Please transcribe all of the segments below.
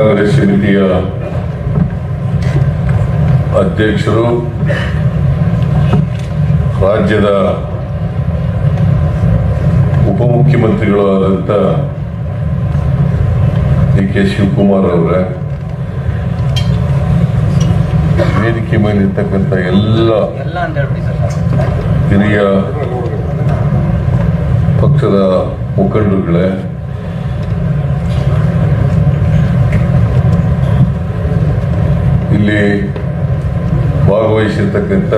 ಕಾಂಗ್ರೆಸ್ ಸಮಿತಿಯ ಅಧ್ಯಕ್ಷರು, ರಾಜ್ಯದ ಉಪಮುಖ್ಯಮಂತ್ರಿಗಳು ಆದಂಥ ಡಿ.ಕೆ. ಶಿವಕುಮಾರ್ ಅವರೇ, ವೇದಿಕೆ ಮೇಲೆ ಇರ್ತಕ್ಕಂಥ ಎಲ್ಲ ಹಿರಿಯ ಪಕ್ಷದ ಮುಖಂಡರುಗಳೇ, ಇಲ್ಲಿ ಭಾಗವಹಿಸಿರ್ತಕ್ಕಂಥ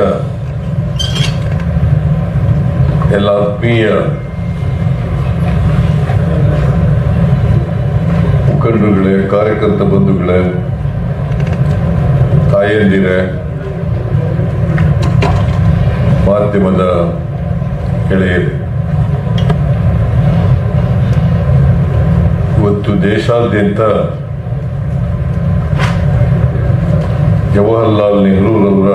ಎಲ್ಲ ಆತ್ಮೀಯ ಮುಖಂಡರುಗಳೇ, ಕಾರ್ಯಕರ್ತ ಬಂಧುಗಳೇ, ತಾಯಂದಿರೇ, ಮಾಧ್ಯಮದ ಗೆಳೆಯರು, ಇವತ್ತು ದೇಶಾದ್ಯಂತ ಜವಾಹರ್ಲಾಲ್ ನೆಹರೂರವರ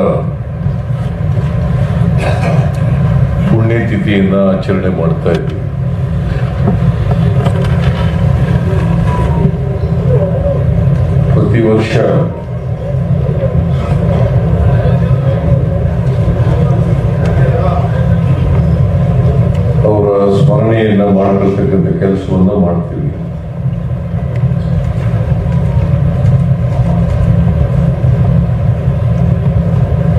ಪುಣ್ಯತಿಥಿಯನ್ನು ಆಚರಣೆ ಮಾಡ್ತಾ ಇದ್ದೀವಿ. ಪ್ರತಿ ವರ್ಷ ಅವರ ಸ್ಮರಣೆಯನ್ನ ಮಾಡಿರ್ತಕ್ಕಂಥ ಕೆಲಸವನ್ನು ಮಾಡ್ತೀವಿ.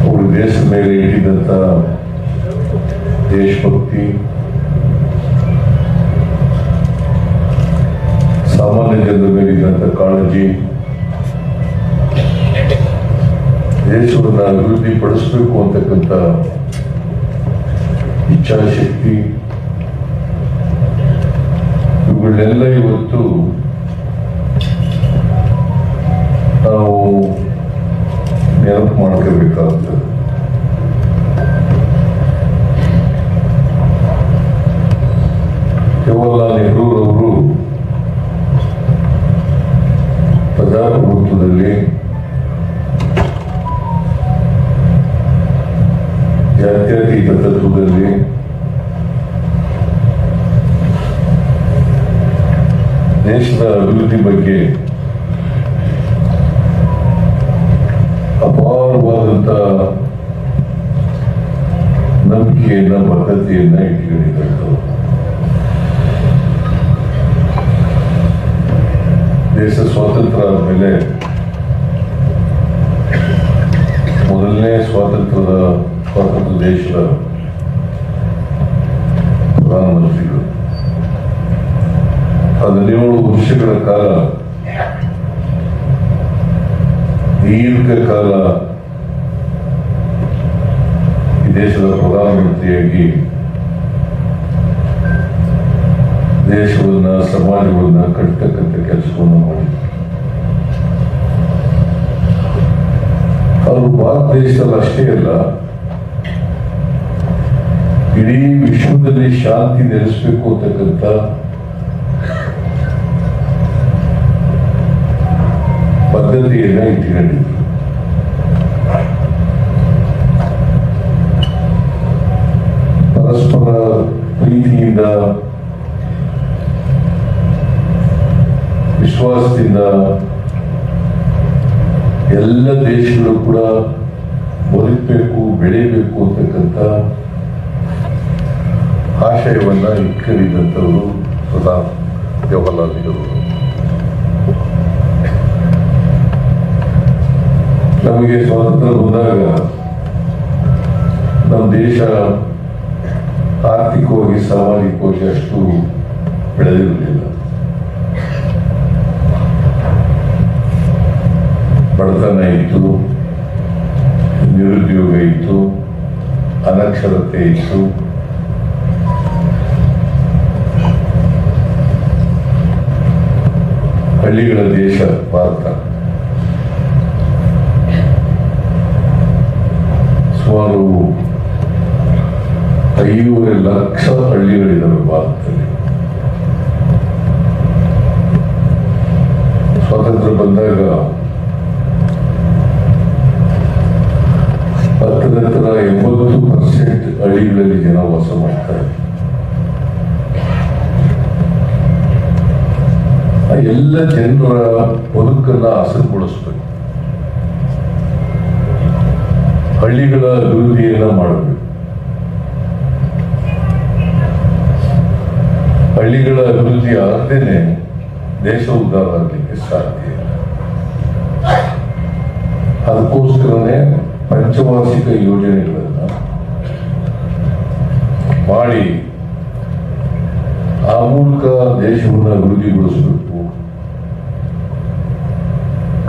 ಅವರು ದೇಶದ ಮೇಲೆ ಇಟ್ಟಿದ್ದಂಥ ದೇಶಭಕ್ತಿ, ಸಾಮಾನ್ಯ ಜನರ ಮೇಲಿದ್ದಂಥ ಕಾಳಜಿ, ದೇಶವನ್ನು ಅಭಿವೃದ್ಧಿ ಪಡಿಸಬೇಕು ಅಂತಕ್ಕಂಥ ಇಚ್ಛಾಶಕ್ತಿ, ಇವುಗಳನ್ನೆಲ್ಲ ಇವತ್ತು ನಾವು ನೆನಪು ಮಾಡ್ಕೋಬೇಕಾಗ್ತದೆ. ಜವಾಹರ್ಲಾಲ್ ನೆಹರೂರವರು ಪ್ರಜಾಪ್ರಭುತ್ವದಲ್ಲಿ, ಜಾತ್ಯತೀತ ತತ್ವದಲ್ಲಿ, ದೇಶದ ಅಭಿವೃದ್ಧಿ ಬಗ್ಗೆ ಅಪಾರವಾದಂಥ ನಂಬಿಕೆಯನ್ನ, ಬದ್ಧತೆಯನ್ನ ಇಟ್ಕೊಂಡಿದ್ದರು. ದೇಶ ಸ್ವಾತಂತ್ರ್ಯ ಆದಮೇಲೆ ಮೊದಲನೇ ಸ್ವಾತಂತ್ರ್ಯ ದೇಶದ ಪ್ರಧಾನಮಂತ್ರಿಗಳು 17 ವರ್ಷಗಳ ಕಾಲ ದೀರ್ಘಕಾಲ ಈ ದೇಶದ ಪ್ರಧಾನಮಂತ್ರಿಯಾಗಿ ದೇಶವನ್ನ, ಸಮಾಜವನ್ನ ಕಟ್ಟತಕ್ಕಂಥ ಕೆಲಸವನ್ನು ಮಾಡಿದ್ರು. ಅವರು ಭಾರತ ದೇಶದಲ್ಲಿ ಅಷ್ಟೇ ಅಲ್ಲ, ಇಡೀ ವಿಶ್ವದಲ್ಲಿ ಶಾಂತಿ ನೆಲೆಸಬೇಕು ಅಂತಕ್ಕಂಥ ಪದ್ಧತಿಯನ್ನ ಇಟ್ಕೊಂಡಿದ್ರು. ಪರಸ್ಪರ ಪ್ರೀತಿಯಿಂದ, ವಿಶ್ವಾಸದಿಂದ ಎಲ್ಲ ದೇಶಗಳು ಕೂಡ ಬದುಕಬೇಕು, ಬೆಳೆಯಬೇಕು ಅಂತಕ್ಕಂಥ ಆಶಯವನ್ನ ಇಟ್ಕೊಂಡಿದ್ದಂಥವರು ಪ್ರಧಾನ ಜವಾಹರ್ಲಾಲ್ ನೆಹರು. ನಮಗೆ ಸ್ವಾತಂತ್ರ್ಯ ಬಂದಾಗ ನಮ್ಮ ದೇಶ ಆರ್ಥಿಕವಾಗಿ, ಸಾಮಾಜಿಕವಾಗಿ ಅಷ್ಟು ಬೆಳೆದಿರಲಿಲ್ಲ. ಬಡತನ ಇತ್ತು, ನಿರುದ್ಯೋಗ ಇತ್ತು, ಅನಕ್ಷರತೆ ಇತ್ತು. ಹಳ್ಳಿಗಳ ದೇಶ ಭಾರತ. ಸುಮಾರು 5 ಲಕ್ಷ ಹಳ್ಳಿಗಳಿದ್ದಾವೆ ಭಾರತದಲ್ಲಿ. ಸ್ವಾತಂತ್ರ್ಯ ಬಂದಾಗ 80% ಹಳ್ಳಿಗಳಲ್ಲಿ ಜನ ವಾಸ ಮಾಡ್ತಾರೆ. ಎಲ್ಲ ಜನರ ಬದುಕನ್ನ ಹಸನುಗೊಳಿಸ್ಬೇಕು, ಹಳ್ಳಿಗಳ ಅಭಿವೃದ್ಧಿಯನ್ನ ಮಾಡಬೇಕು. ಹಳ್ಳಿಗಳ ಅಭಿವೃದ್ಧಿ ಆಗದೇನೆ ದೇಶ ಉದ್ಧಾರ ಆಗಲಿಕ್ಕೆ ಸಾಧ್ಯ ಇಲ್ಲ. ಅದಕ್ಕೋಸ್ಕರನೇ ಪಂಚವಾರ್ಷಿಕ ಯೋಜನೆಗಳನ್ನ ಮಾಡಿ ಆ ಮೂಲಕ ದೇಶವನ್ನು ಅಭಿವೃದ್ಧಿಗೊಳಿಸಬೇಕು.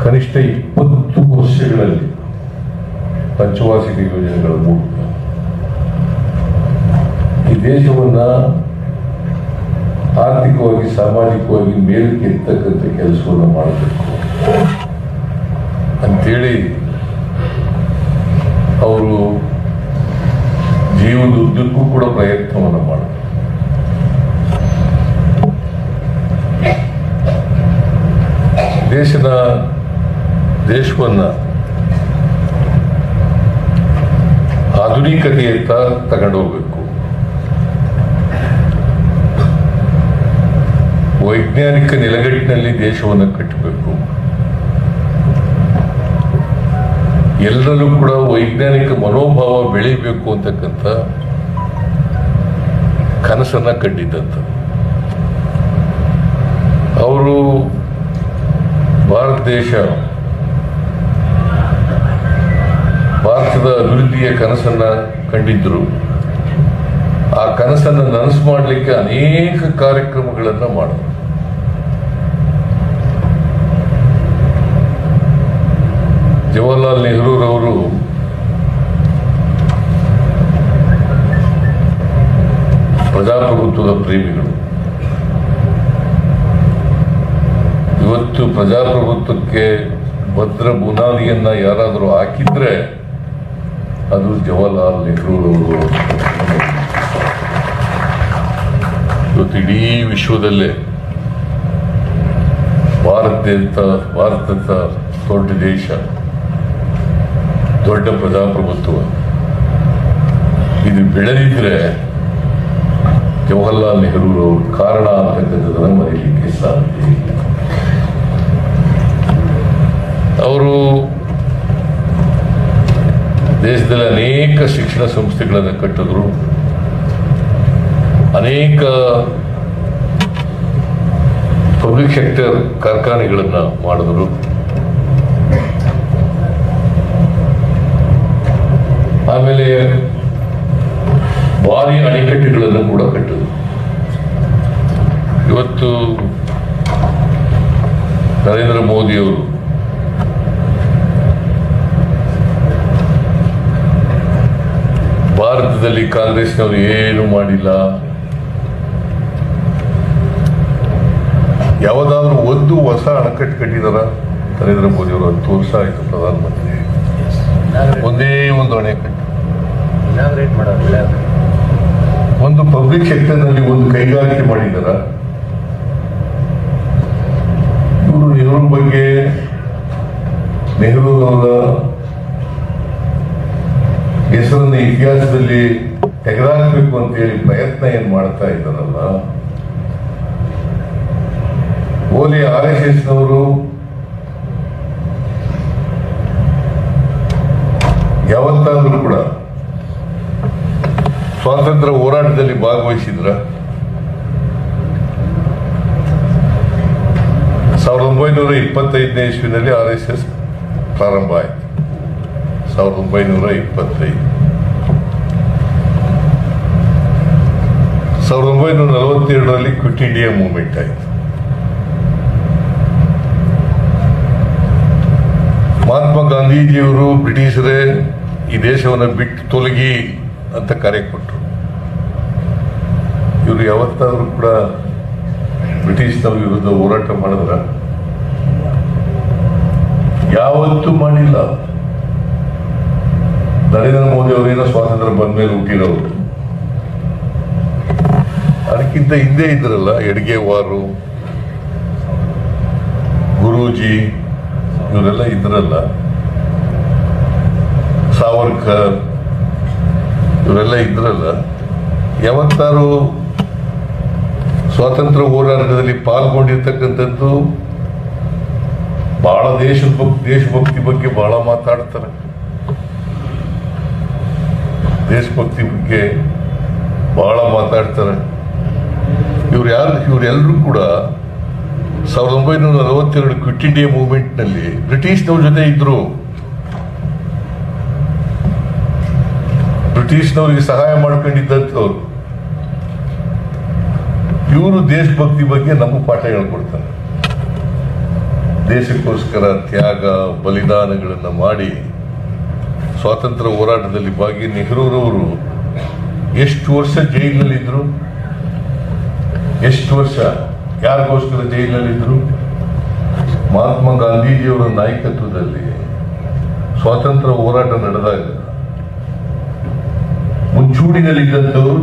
ಕನಿಷ್ಠ 20 ವರ್ಷಗಳಲ್ಲಿ ಪಂಚವಾರ್ಷಿಕ ಯೋಜನೆಗಳ ಮೂಲಕ ಈ ದೇಶವನ್ನ ಆರ್ಥಿಕವಾಗಿ ಸಾಮಾಜಿಕವಾಗಿ ಮೇಲಕ್ಕೆ ಎತ್ತಕ್ಕಂಥ ಕೆಲಸವನ್ನು ಮಾಡಬೇಕು ಅಂತೇಳಿ ಅವರು ಜೀವನದ ಉದ್ದಕ್ಕೂ ಕೂಡ ಪ್ರಯತ್ನವನ್ನು ಮಾಡಬೇಕು. ದೇಶವನ್ನ ಆಧುನಿಕತೆಯತ್ತ ತಗೊಂಡೋಗ್ಬೇಕು. ವೈಜ್ಞಾನಿಕ ನೆಲೆಗಟ್ಟಿನಲ್ಲಿ ದೇಶವನ್ನು ಕಟ್ಟಬೇಕು. ಎಲ್ಲರಲ್ಲೂ ಕೂಡ ವೈಜ್ಞಾನಿಕ ಮನೋಭಾವ ಬೆಳೀಬೇಕು ಅಂತಕ್ಕಂಥ ಕನಸನ್ನ ಕಂಡಿದ್ದಂತ ಅವರು ಭಾರತದ ಅಭಿವೃದ್ಧಿಯ ಕನಸನ್ನ ಕಂಡಿದ್ರು. ಆ ಕನಸನ್ನು ನನಸು ಮಾಡಲಿಕ್ಕೆ ಅನೇಕ ಕಾರ್ಯಕ್ರಮಗಳನ್ನು ಮಾಡಿದ್ರು. ಜವಾಹರ್ಲಾಲ್ ನೆಹರೂರವರು ಪ್ರಜಾಪ್ರಭುತ್ವದ ಪ್ರೇಮಿಗಳು. ಇವತ್ತು ಪ್ರಜಾಪ್ರಭುತ್ವಕ್ಕೆ ಭದ್ರ ಬುನಾದಿಯನ್ನ ಯಾರಾದರೂ ಹಾಕಿದ್ರೆ ಅದು ಜವಾಹರ್ಲಾಲ್ ನೆಹರೂರವರು. ಇವತ್ತು ಇಡೀ ವಿಶ್ವದಲ್ಲೇ ಭಾರತದ ದೊಡ್ಡ ದೇಶ, ದೊಡ್ಡ ಪ್ರಜಾಪ್ರಭುತ್ವ ಇದು ಬೆಳೆದಿದ್ರೆ ಜವಾಹರ್ಲಾಲ್ ನೆಹರೂರವರು ಕಾರಣ ಅಂತಕ್ಕಂಥದ್ದನ್ನು ಮರೀಲಿಕ್ಕೆ ಸಾಧ್ಯ ಇಲ್ಲ. ಅವರು ದೇಶದಲ್ಲಿ ಅನೇಕ ಶಿಕ್ಷಣ ಸಂಸ್ಥೆಗಳನ್ನು ಕಟ್ಟಿದ್ರು, ಅನೇಕ ಪಬ್ಲಿಕ್ ಸೆಕ್ಟರ್ ಕಾರ್ಖಾನೆಗಳನ್ನು ಮಾಡಿದ್ರು. ಆಮೇಲೆ ಭಾರಿ ಅಣೆಕಟ್ಟುಗಳನ್ನು ಕೂಡ ಕಟ್ಟಿದ್ರು. ಇವತ್ತು ನರೇಂದ್ರ ಮೋದಿಯವರು ಭಾರತದಲ್ಲಿ ಕಾಂಗ್ರೆಸ್ನವರು ಏನು ಮಾಡಿಲ್ಲ, ಯಾವುದಾದ್ರೂ ಒಂದು ಹೊಸ ಅಣೆಕಟ್ಟು ಕಟ್ಟಿದಾರ? ನರೇಂದ್ರ ಮೋದಿಯವರು 10 ವರ್ಷ ಆಯಿತು ಪ್ರಧಾನಮಂತ್ರಿ, ಒಂದೇ ಒಂದು ಅಣೆಕಟ್ಟು. ಒಂದು ಪಬ್ಲಿಕ್ ಸೆಕ್ಟರ್ನಲ್ಲಿ ಒಂದು ಕೈಗಾರಿಕೆ ಮಾಡಿದಾರ? ಇವರು ನೆಹರು ಬಗ್ಗೆ, ನೆಹರು ಅವರ ಹೆಸರನ್ನು ಇತಿಹಾಸದಲ್ಲಿ ತೆಗೆದಾಕಬೇಕು ಅಂತ ಹೇಳಿ ಪ್ರಯತ್ನ ಏನ್ ಮಾಡ್ತಾ ಇದ್ದಾರಲ್ಲ, ಓಲಿ RSSನವರು ಯಾವತ್ತಾದ್ರೂ ಕೂಡ ಸ್ವಾತಂತ್ರ್ಯ ಹೋರಾಟದಲ್ಲಿ ಭಾಗವಹಿಸಿದ್ರ? 1925ನೇ ಇಸ್ವಿನಲ್ಲಿ RSS ಪ್ರಾರಂಭ ಆಯಿತು. 1925. 1942ರಲ್ಲಿ ಕ್ವಿಟ್ ಇಂಡಿಯಾ ಮೂವ್ಮೆಂಟ್ ಆಯಿತು. ಮಹಾತ್ಮ ಗಾಂಧೀಜಿಯವರು ಬ್ರಿಟಿಷರೇ ಈ ದೇಶವನ್ನು ಬಿಟ್ಟು ತೊಲಗಿ ಅಂತ ಕರೆ ಕೊಟ್ಟರು. ಇವರು ಯಾವತ್ತಾದ್ರೂ ಕೂಡ ಬ್ರಿಟಿಷ್ನವ್ರ ವಿರುದ್ಧ ಹೋರಾಟ ಮಾಡಿದ್ರ? ಯಾವತ್ತೂ ಮಾಡಿಲ್ಲ. ನರೇಂದ್ರ ಮೋದಿ ಅವರೇನೋ ಸ್ವಾತಂತ್ರ್ಯ ಬಂದ ಮೇಲೆ ಹುಟ್ಟಿರೋರು, ಅದಕ್ಕಿಂತ ಹಿಂದೆ ಇದ್ರಲ್ಲ ಎಡ್ಗೆವಾರು, ಗುರೂಜಿ, ಇವರೆಲ್ಲ ಇದ್ರಲ್ಲ, ಸಾವರ್ಕರ್, ಇವರೆಲ್ಲ ಇದ್ರಲ್ಲ. ಯಾವತ್ತಾರು ಸ್ವಾತಂತ್ರ್ಯ ಹೋರಾಟದಲ್ಲಿ ಪಾಲ್ಗೊಂಡಿರ್ತಕ್ಕಂಥದ್ದು ಬಹಳ ದೇಶಭಕ್ತಿ ಬಗ್ಗೆ ಬಹಳ ಮಾತಾಡ್ತಾರೆ. ದೇಶಭಕ್ತಿ ಬಗ್ಗೆ ಬಹಳ ಮಾತಾಡ್ತಾರೆ. ಇವರೆಲ್ಲರೂ ಕೂಡ 1942 ಕ್ವಿಟ್ ಇಂಡಿಯಾ ಮೂವ್ಮೆಂಟ್ನಲ್ಲಿ ಬ್ರಿಟಿಷ್ನವ್ರ ಜೊತೆ ಇದ್ರು. ಬ್ರಿಟಿಷ್ನವರಿಗೆ ಸಹಾಯ ಮಾಡ್ಕೊಂಡಿದ್ದವರು. ಇವರು ದೇಶಭಕ್ತಿ ಬಗ್ಗೆ ನಮಗೆ ಪಾಠ ಹೇಳ್ಕೊಡ್ತಾರೆ. ದೇಶಕ್ಕೋಸ್ಕರ ತ್ಯಾಗ ಬಲಿದಾನಗಳನ್ನು ಮಾಡಿ ಸ್ವಾತಂತ್ರ್ಯ ಹೋರಾಟದಲ್ಲಿ ಭಾಗಿ ನೆಹರೂರವರು ಎಷ್ಟು ವರ್ಷ ಜೈಲಿನಲ್ಲಿದ್ದರು? ಎಷ್ಟು ವರ್ಷ ಯಾರಿಗೋಸ್ಕರ ಜೈಲಿನಲ್ಲಿದ್ದರು? ಮಹಾತ್ಮ ಗಾಂಧೀಜಿಯವರ ನಾಯಕತ್ವದಲ್ಲಿ ಸ್ವಾತಂತ್ರ್ಯ ಹೋರಾಟ ನಡೆದಾಗ ಮುಂಚೂಣಿನಲ್ಲಿದ್ದಂಥವರು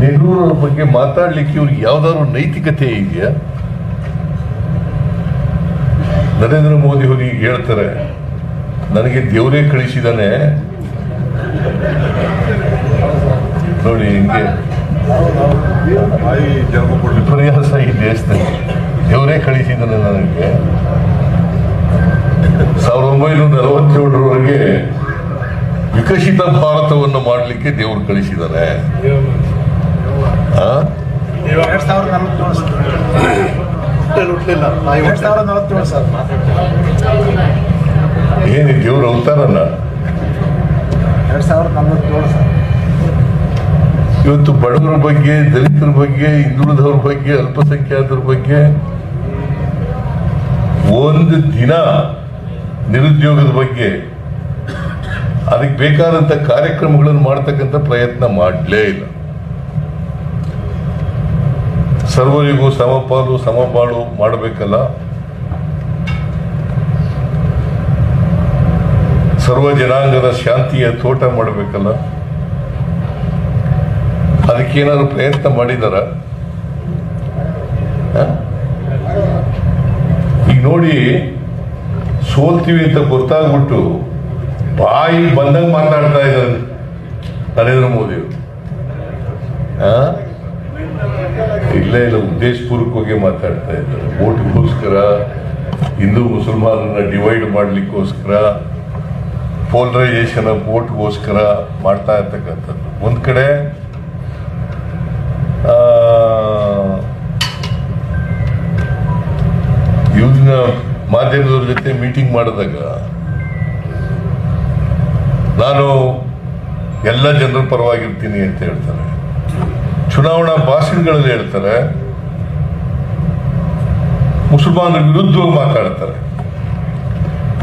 ನೆಹರೂರವ್ರ ಬಗ್ಗೆ ಮಾತಾಡ್ಲಿಕ್ಕೆ ಇವ್ರಿಗೆ ಯಾವ್ದಾದ್ರು ನೈತಿಕತೆ ಇದೆಯಾ? ನರೇಂದ್ರ ಮೋದಿ ಅವರು ಹೇಳ್ತಾರೆ, ನನಗೆ ದೇವರೇ ಕಳಿಸಿದಾನೆ. ನೋಡಿ ಹಿಂಗೆ ವಿಪರ್ಯಾಸ ಈ ದೇಶದಲ್ಲಿ. ದೇವರೇ ಕಳಿಸಿದಾನೆ ನನಗೆ. 1947ರವರೆಗೆ ವಿಕಸಿತ ಭಾರತವನ್ನು ಮಾಡಲಿಕ್ಕೆ ದೇವರು ಕಳಿಸಿದಾನೆ. ಏನು ದೇವ್ರ ಅವತಾರನ? ಇವತ್ತು ಬಡವರ ಬಗ್ಗೆ, ದಲಿತರ ಬಗ್ಗೆ, ಹಿಂದುಳಿದವ್ರ ಬಗ್ಗೆ, ಅಲ್ಪಸಂಖ್ಯಾತರ ಬಗ್ಗೆ, ಒಂದು ದಿನ ನಿರುದ್ಯೋಗದ ಬಗ್ಗೆ ಅದಕ್ಕೆ ಬೇಕಾದಂತ ಕಾರ್ಯಕ್ರಮಗಳನ್ನು ಮಾಡ್ತಕ್ಕಂಥ ಪ್ರಯತ್ನ ಮಾಡಲೇ ಇಲ್ಲ. ಸರ್ವರಿಗೂ ಸಮಪಾಲು ಸಮಬಾಳು ಮಾಡಬೇಕಲ್ಲ. ಸರ್ವ ಜನಾಂಗದ ಶಾಂತಿಯ ತೋಟ ಮಾಡಬೇಕಲ್ಲ. ಅದಕ್ಕೇನಾದ್ರು ಪ್ರಯತ್ನ ಮಾಡಿದಾರ? ಈಗ ನೋಡಿ, ಸೋಲ್ತೀವಿ ಅಂತ ಗೊತ್ತಾಗ್ಬಿಟ್ಟು ಬಾಯಿ ಬಂದಂಗೆ ಮಾತಾಡ್ತಾ ಇದ್ದಾರೆ ನರೇಂದ್ರ ಮೋದಿ ಅವರು. ಇಲ್ಲ ಉದ್ದೇಶಪೂರ್ವಕವಾಗಿ ಮಾತಾಡ್ತಾ ಇದ್ದಾರೆ. ಓಟ್ಗೋಸ್ಕರ, ಹಿಂದೂ ಮುಸಲ್ಮಾನರನ್ನ ಡಿವೈಡ್ ಮಾಡ್ಲಿಕ್ಕೋಸ್ಕರ, ಪೋಲರೈಸೇಷನ್ ಆಫ್ ವೋಟ್ಗೋಸ್ಕರ ಮಾಡ್ತಾ ಇರ್ತಕ್ಕಂಥದ್ದು. ಒಂದ್ ಕಡೆ ಇವ್ರನ್ನ ಮಾಧ್ಯಮದವ್ರ ಜೊತೆ ಮೀಟಿಂಗ್ ಮಾಡಿದಾಗ ನಾನು ಎಲ್ಲ ಜನರ ಪರವಾಗಿರ್ತೀನಿ ಅಂತ ಹೇಳ್ತಾರೆ. ಚುನಾವಣಾ ಭಾಷಣಗಳಲ್ಲಿ ಹೇಳ್ತಾರೆ, ಮುಸಲ್ಮಾನರ ವಿರುದ್ಧವಾಗಿ ಮಾತಾಡ್ತಾರೆ.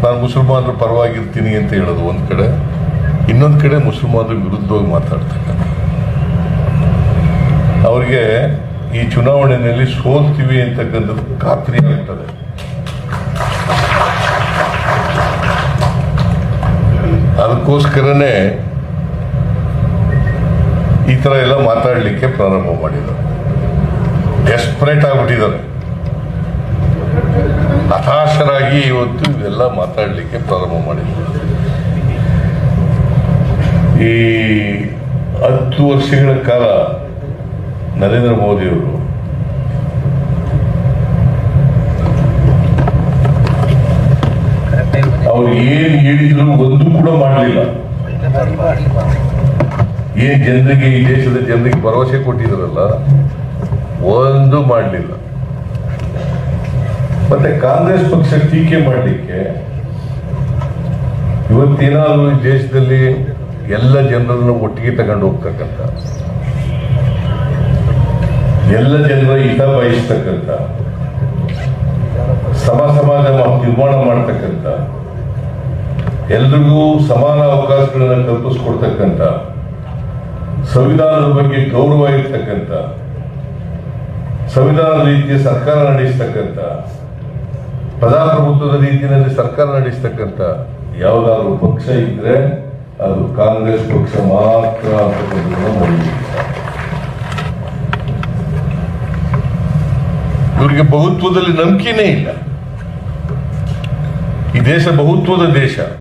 ನಾನು ಮುಸಲ್ಮಾನರ ಪರವಾಗಿರ್ತೀನಿ ಅಂತ ಹೇಳೋದು ಒಂದ್ ಕಡೆ, ಇನ್ನೊಂದು ಕಡೆ ಮುಸಲ್ಮಾನರ ವಿರುದ್ಧವಾಗಿ ಮಾತಾಡ್ತಕ್ಕಂಥ. ಅವರಿಗೆ ಈ ಚುನಾವಣೆಯಲ್ಲಿ ಸೋಲ್ತೀವಿ ಅಂತಕ್ಕಂಥದ್ದು ಖಾತ್ರಿ ಆಗ್ತದೆ. ಅದಕ್ಕೋಸ್ಕರನೇ ಈ ತರ ಎಲ್ಲ ಮಾತಾಡಲಿಕ್ಕೆ ಪ್ರಾರಂಭ ಮಾಡಿದ್ದಾರೆ. ಡೆಸ್ಪರೇಟ್ ಆಗ್ಬಿಟ್ಟಿದ್ದಾರೆ. ಹತಾಶರಾಗಿ ಇವತ್ತು ಇವೆಲ್ಲ ಮಾತಾಡಲಿಕ್ಕೆ ಪ್ರಾರಂಭ ಮಾಡಿದ್ದಾರೆ. ಈ 10 ವರ್ಷಗಳ ಕಾಲ ನರೇಂದ್ರ ಮೋದಿಯವರು ಅವ್ರು ಏನ್ ಹೇಳಿದ್ರು ಒಂದು ಕೂಡ ಮಾಡಲಿಲ್ಲ. ಏನ್ ಜನರಿಗೆ, ಈ ದೇಶದ ಜನರಿಗೆ ಭರವಸೆ ಕೊಟ್ಟಿದ್ರಲ್ಲ, ಒಂದು ಮಾಡಲಿಲ್ಲ. ಮತ್ತೆ ಕಾಂಗ್ರೆಸ್ ಪಕ್ಷ ಟೀಕೆ ಮಾಡಲಿಕ್ಕೆ ಇವತ್ತೇನಾದ್ರೂ ಈ ದೇಶದಲ್ಲಿ ಎಲ್ಲ ಜನರನ್ನು ಒಟ್ಟಿಗೆ ತಗೊಂಡು ಹೋಗ್ತಕ್ಕಂಥ, ಎಲ್ಲ ಜನರ ಹಿತ ಬಯಸ್ತಕ್ಕಂಥ, ಸಮಾಜ ನಿರ್ಮಾಣ ಮಾಡ್ತಕ್ಕಂಥ, ಎಲ್ರಿಗೂ ಸಮಾನ ಅವಕಾಶಗಳನ್ನು ಕಲ್ಪಿಸ್ಕೊಡ್ತಕ್ಕಂಥ, ಸಂವಿಧಾನದ ಬಗ್ಗೆ ಗೌರವ ಇರ್ತಕ್ಕಂಥ, ಸಂವಿಧಾನದ ರೀತಿಯ ಸರ್ಕಾರ ನಡೆಸ್ತಕ್ಕಂಥ, ಪ್ರಜಾಪ್ರಭುತ್ವದ ರೀತಿಯಲ್ಲಿ ಸರ್ಕಾರ ನಡೆಸ್ತಕ್ಕಂಥ ಯಾವುದಾದ್ರು ಪಕ್ಷ ಇದ್ರೆ ಅದು ಕಾಂಗ್ರೆಸ್ ಪಕ್ಷ ಮಾತ್ರ ಅಂತ. ಇವರಿಗೆ ಬಹುತ್ವದಲ್ಲಿ ನಂಬಿಕೆನೇ ಇಲ್ಲ. ಈ ದೇಶ ಬಹುತ್ವದ ದೇಶ.